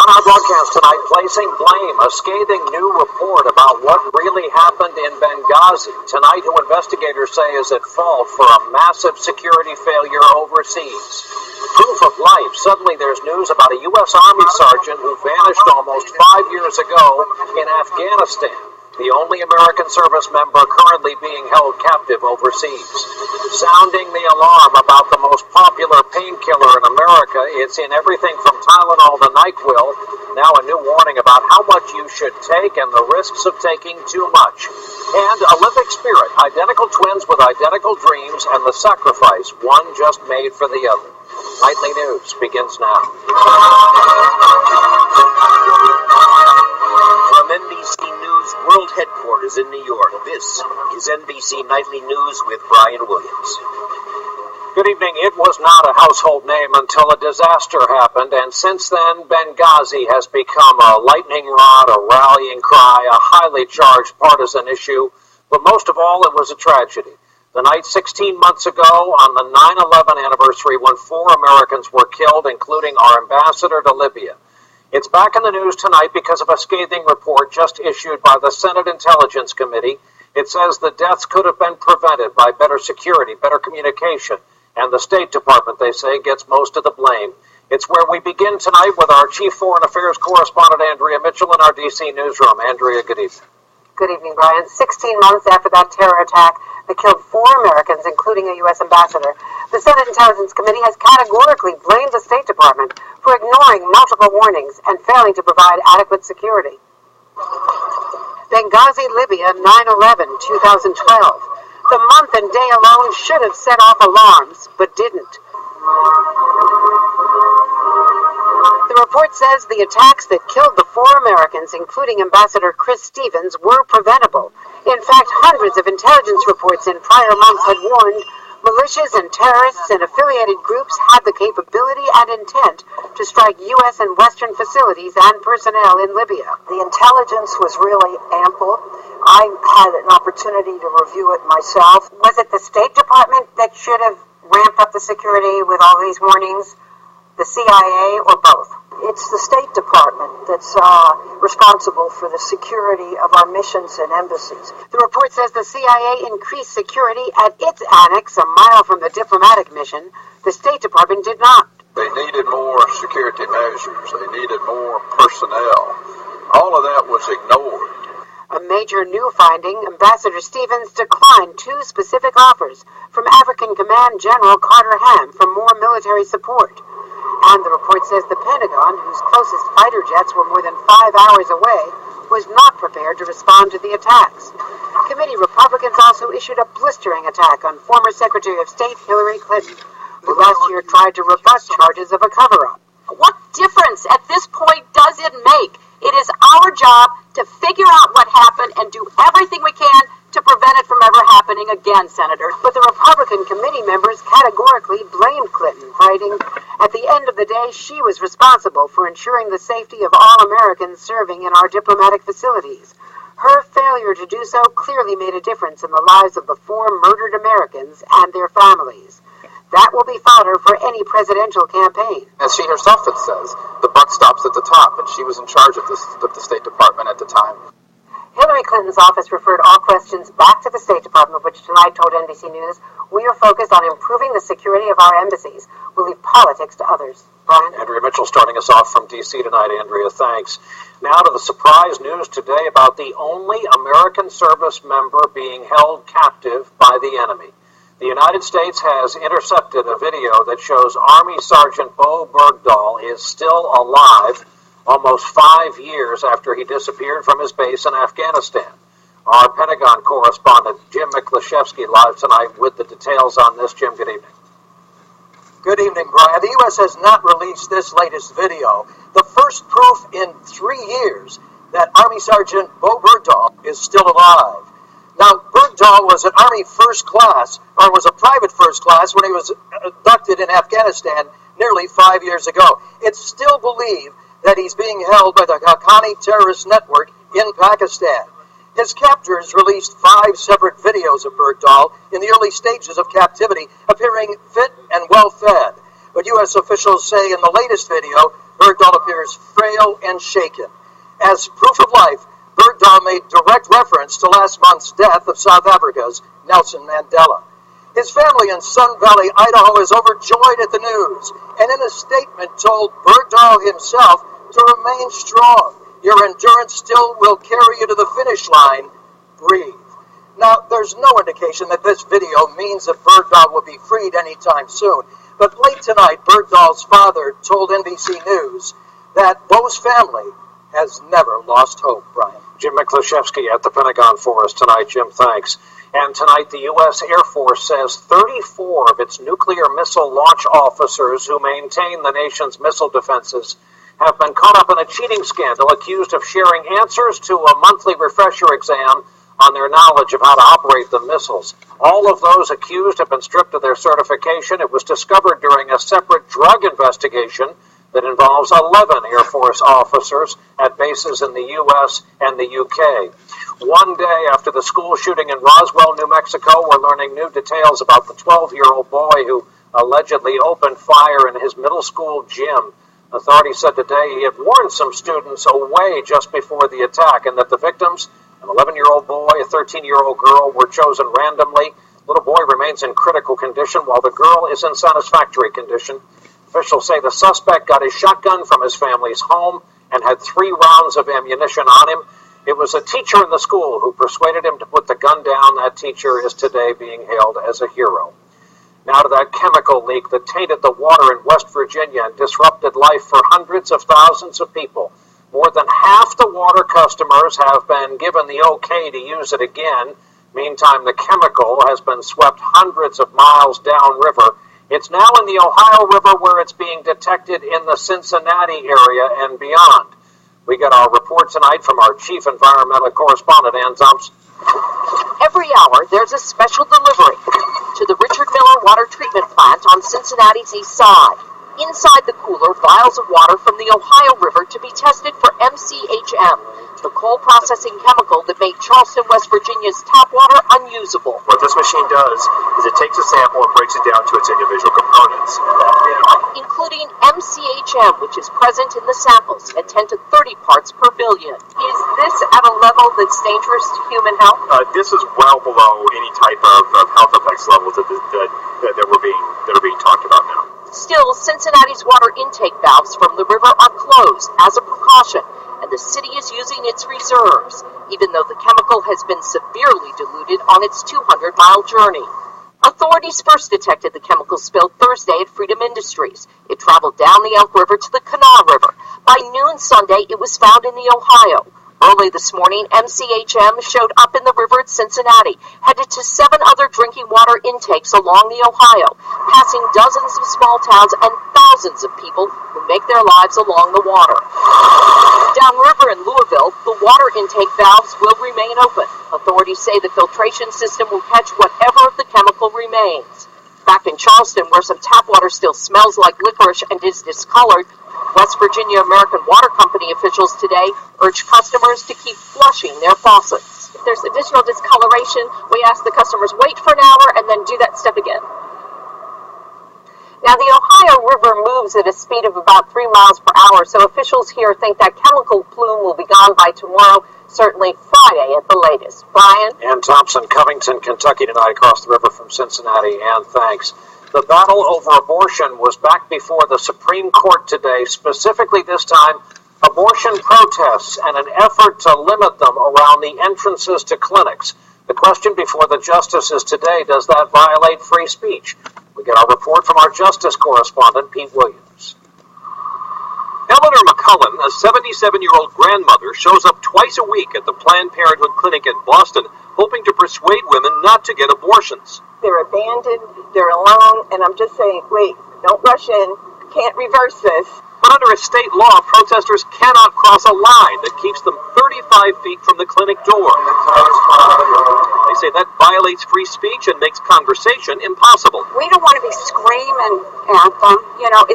On our broadcast tonight, placing blame, a scathing new report about what really happened in Benghazi. Tonight, who investigators say is at fault for a massive security failure overseas. Proof of life. Suddenly there's news about a U.S. Army sergeant who vanished almost 5 years ago in Afghanistan. The only American service member currently being held captive overseas. Sounding the alarm about the most popular painkiller in America. It's in everything from Tylenol to NyQuil. Now a new warning about how much you should take and the risks of taking too much. And Olympic spirit, identical twins with identical dreams and the sacrifice one just made for the other. Nightly News begins now. From NBC News World Headquarters in New York, this is NBC Nightly News with Brian Williams. Good evening. It was not a household name until a disaster happened, and since then, Benghazi has become a lightning rod, a rallying cry, a highly charged partisan issue, but most of all, it was a tragedy. The night 16 months ago, on the 9/11 anniversary, when 4 Americans were killed, including our ambassador to Libya. It's back in the news tonight because of a scathing report just issued by the Senate Intelligence Committee. It says the deaths could have been prevented by better security, better communication, and the State Department, they say, gets most of the blame. It's where we begin tonight with our Chief Foreign Affairs Correspondent, Andrea Mitchell, in our D.C. newsroom. Andrea, good evening. Good evening, Brian. 16 months after that terror attack that killed 4 Americans, including a U.S. ambassador, the Senate Intelligence Committee has categorically blamed the State Department for ignoring multiple warnings and failing to provide adequate security. Benghazi, Libya, 9/11/2012. The month and day alone should have set off alarms, but didn't. The report says the attacks that killed the 4 Americans, including Ambassador Chris Stevens, were preventable. In fact, hundreds of intelligence reports in prior months had warned militias and terrorists and affiliated groups had the capability and intent to strike U.S. and Western facilities and personnel in Libya. The intelligence was really ample. I had an opportunity to review it myself. Was it the State Department that should have ramped up the security with all these warnings? The CIA, or both? It's the State Department that's responsible for the security of our missions and embassies. The report says the CIA increased security at its annex a mile from the diplomatic mission. The State Department did not. They needed more security measures. They needed more personnel. All of that was ignored. A major new finding, Ambassador Stevens declined 2 specific offers from African Command General Carter Ham for more military support. And the report says the Pentagon, whose closest fighter jets were more than 5 hours away, was not prepared to respond to the attacks. Committee Republicans also issued a blistering attack on former Secretary of State Hillary Clinton, who last year tried to rebut charges of a cover-up. What difference at this point does it make? It is our job to figure out what happened and do everything we can to prevent it from ever happening again, Senator. But the Republican committee members categorically blamed Clinton, writing, at the end of the day, she was responsible for ensuring the safety of all Americans serving in our diplomatic facilities. Her failure to do so clearly made a difference in the lives of the 4 murdered Americans and their families. That will be fodder for any presidential campaign. As she herself says, the buck stops at the top, and she was in charge of the State Department at the time. Hillary Clinton's office referred all questions back to the State Department, which tonight told NBC News, we are focused on improving the security of our embassies. We'll leave politics to others. Brian? Andrea Mitchell starting us off from D.C. tonight. Andrea, thanks. Now to the surprise news today about the only American service member being held captive by the enemy. The United States has intercepted a video that shows Army Sergeant Bo Bergdahl is still alive almost 5 years after he disappeared from his base in Afghanistan. Our Pentagon correspondent, Jim Miklashevsky, live tonight with the details on this. Jim, good evening. Good evening, Brian. The U.S. has not released this latest video, the first proof in 3 years that Army Sergeant Bo Bergdahl is still alive. Now, Bergdahl was an Army first class, or was a private first class when he was abducted in Afghanistan nearly 5 years ago. It's still believed that he's being held by the Haqqani terrorist network in Pakistan. His captors released 5 separate videos of Bergdahl in the early stages of captivity, appearing fit and well-fed. But U.S. officials say in the latest video, Bergdahl appears frail and shaken. As proof of life, Bergdahl made direct reference to last month's death of South Africa's Nelson Mandela. His family in Sun Valley, Idaho is overjoyed at the news, and in a statement told Bergdahl himself to remain strong. Your endurance still will carry you to the finish line. Breathe. Now, there's no indication that this video means that Bergdahl will be freed anytime soon, but late tonight, Bergdahl's father told NBC News that Bo's family has never lost hope, Brian. Jim Miklaszewski at the Pentagon for us tonight. Jim, thanks. And tonight, the U.S. Air Force says 34 of its nuclear missile launch officers who maintain the nation's missile defenses have been caught up in a cheating scandal, accused of sharing answers to a monthly refresher exam on their knowledge of how to operate the missiles. All of those accused have been stripped of their certification. It was discovered during a separate drug investigation that involves 11 Air Force officers at bases in the U.S. and the U.K. One day after the school shooting in Roswell, New Mexico, we're learning new details about the 12-year-old boy who allegedly opened fire in his middle school gym. Authorities said today he had warned some students away just before the attack, and that the victims, an 11-year-old boy, a 13-year-old girl, were chosen randomly. The little boy remains in critical condition, while the girl is in satisfactory condition. Officials say the suspect got his shotgun from his family's home and had 3 rounds of ammunition on him. It was a teacher in the school who persuaded him to put the gun down. That teacher is today being hailed as a hero. Now to that chemical leak that tainted the water in West Virginia and disrupted life for hundreds of thousands of people. More than half the water customers have been given the okay to use it again. Meantime, the chemical has been swept hundreds of miles downriver. It's now in the Ohio River, where it's being detected in the Cincinnati area and beyond. We got our report tonight from our chief environmental correspondent, Ann Thompson. Every hour, there's a special delivery to the Richard Miller Water Treatment Plant on Cincinnati's east side. Inside the cooler, vials of water from the Ohio River to be tested for MCHM, the coal processing chemical that made Charleston, West Virginia's tap water unusable. What this machine does is it takes a sample and breaks it down to its individual components, including MCHM, which is present in the samples at 10 to 30 parts per billion. Is this at a level that's dangerous to human health? This is well below any type of health effects levels that are being talked about now. Still, Cincinnati's water intake valves from the river are closed as a precaution, and the city is using its reserves, even though the chemical has been severely diluted on its 200-mile journey. Authorities first detected the chemical spill Thursday at Freedom Industries. It traveled down the Elk River to the Kanawha River. By noon Sunday, it was found in the Ohio. Early this morning, MCHM showed up in the river at Cincinnati, headed to 7 other drinking water intakes along the Ohio, passing dozens of small towns and thousands of people who make their lives along the water. Downriver in Louisville, the water intake valves will remain open. Authorities say the filtration system will catch whatever of the chemical remains. Back in Charleston, where some tap water still smells like licorice and is discolored, West Virginia American Water Company officials today urge customers to keep flushing their faucets. If there's additional discoloration, we ask the customers wait for an hour and then do that step again. Now, the Ohio River moves at a speed of about 3 miles per hour, so officials here think that chemical plume will be gone by tomorrow, certainly Friday at the latest. Brian? Ann Thompson, Covington, Kentucky tonight, across the river from Cincinnati. Ann, thanks. The battle over abortion was back before the Supreme Court today, specifically this time abortion protests and an effort to limit them around the entrances to clinics. The question before the justices today, does that violate free speech? We get our report from our justice correspondent, Pete Williams. Eleanor McCullen, a 77-year-old grandmother, shows up twice a week at the Planned Parenthood clinic in Boston, hoping to persuade women not to get abortions. They're abandoned, they're alone, and I'm just saying, wait, don't rush in, can't reverse this. But under a state law, protesters cannot cross a line that keeps them 35 feet from the clinic door. They say that violates free speech and makes conversation impossible. We don't want to be screaming at them. You know,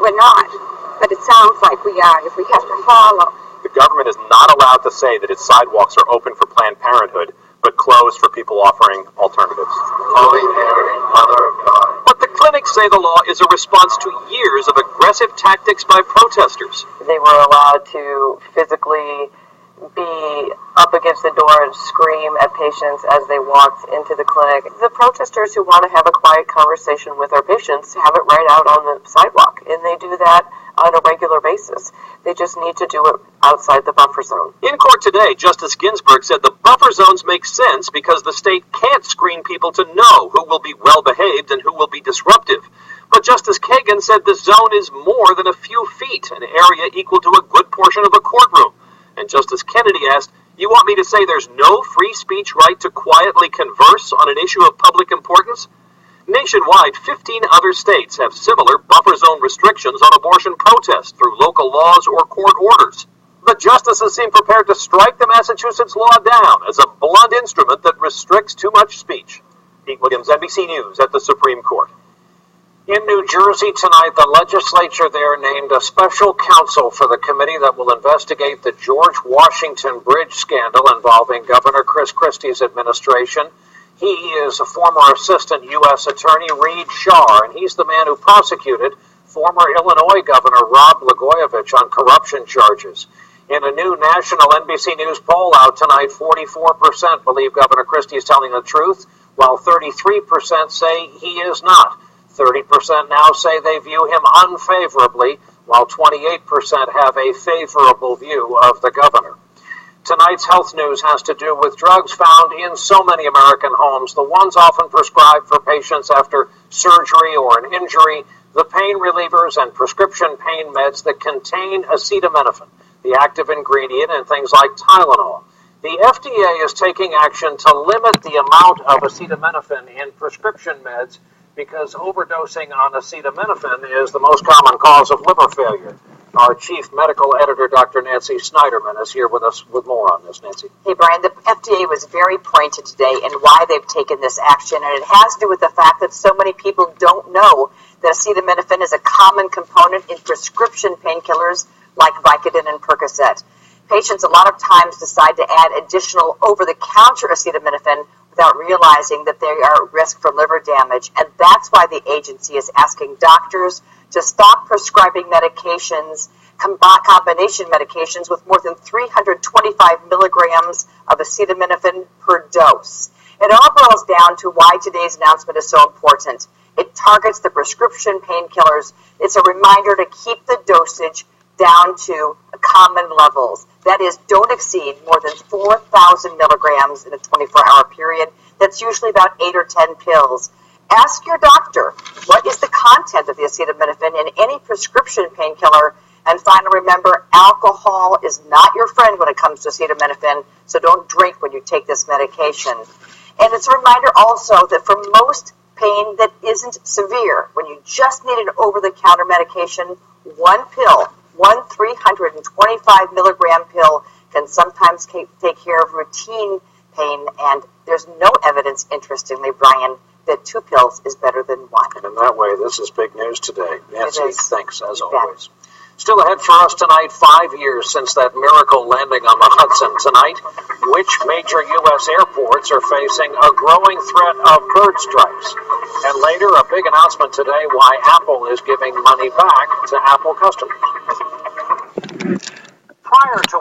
we're not. But it sounds like we are if we have to follow. The government is not allowed to say that its sidewalks are open for Planned Parenthood, but closed for people offering alternatives. Holy Mary, Mother of God. But the clinics say the law is a response to years of aggressive tactics by protesters. They were allowed to physically be up against the door and scream at patients as they walked into the clinic. The protesters who want to have a quiet conversation with our patients have it right out on the sidewalk, and they do that on a regular basis. They just need to do it outside the buffer zone. In court today, Justice Ginsburg said the buffer zones make sense because the state can't screen people to know who will be well-behaved and who will be disruptive. But Justice Kagan said the zone is more than a few feet, an area equal to a good portion of a courtroom. And Justice Kennedy asked, "You want me to say there's no free speech right to quietly converse on an issue of public importance?" Nationwide, 15 other states have similar buffer zone restrictions on abortion protests through local laws or court orders. The justices seem prepared to strike the Massachusetts law down as a blunt instrument that restricts too much speech. Pete Williams, NBC News at the Supreme Court. In New Jersey tonight, the legislature there named a special counsel for the committee that will investigate the George Washington Bridge scandal involving Governor Chris Christie's administration. He is a former assistant U.S. Attorney Reed Shar, and he's the man who prosecuted former Illinois Governor Rod Blagojevich on corruption charges. In a new national NBC News poll out tonight, 44% believe Governor Christie is telling the truth, while 33% say he is not. 30% now say they view him unfavorably, while 28% have a favorable view of the governor. Tonight's health news has to do with drugs found in so many American homes, the ones often prescribed for patients after surgery or an injury, the pain relievers and prescription pain meds that contain acetaminophen, the active ingredient in things like Tylenol. The FDA is taking action to limit the amount of acetaminophen in prescription meds because overdosing on acetaminophen is the most common cause of liver failure. Our chief medical editor, Dr. Nancy Snyderman, is here with us with more on this. Nancy. Hey, Brian, the FDA was very pointed today in why they've taken this action, and it has to do with the fact that so many people don't know that acetaminophen is a common component in prescription painkillers like Vicodin and Percocet. Patients a lot of times decide to add additional over-the-counter acetaminophen without realizing that they are at risk for liver damage, and that's why the agency is asking doctors to stop prescribing medications, combination medications with more than 325 milligrams of acetaminophen per dose. It all boils down to why today's announcement is so important. It targets the prescription painkillers. It's a reminder to keep the dosage down to common levels. That is, don't exceed more than 4,000 milligrams in a 24-hour period. That's usually about 8 or 10 pills. Ask your doctor, what is the content of the acetaminophen in any prescription painkiller? And finally, remember, alcohol is not your friend when it comes to acetaminophen, so don't drink when you take this medication. And it's a reminder also that for most pain that isn't severe, when you just need an over-the-counter medication, one pill, one 325 milligram pill can sometimes take care of routine pain, and there's no evidence, interestingly, Brian, that 2 pills is better than 1. And in that way, this is big news today. Nancy, thanks as always. Still ahead for us tonight, 5 years since that miracle landing on the Hudson. Tonight, which major U.S. airports are facing a growing threat of bird strikes? And later, a big announcement today why Apple is giving money back to Apple customers. Prior to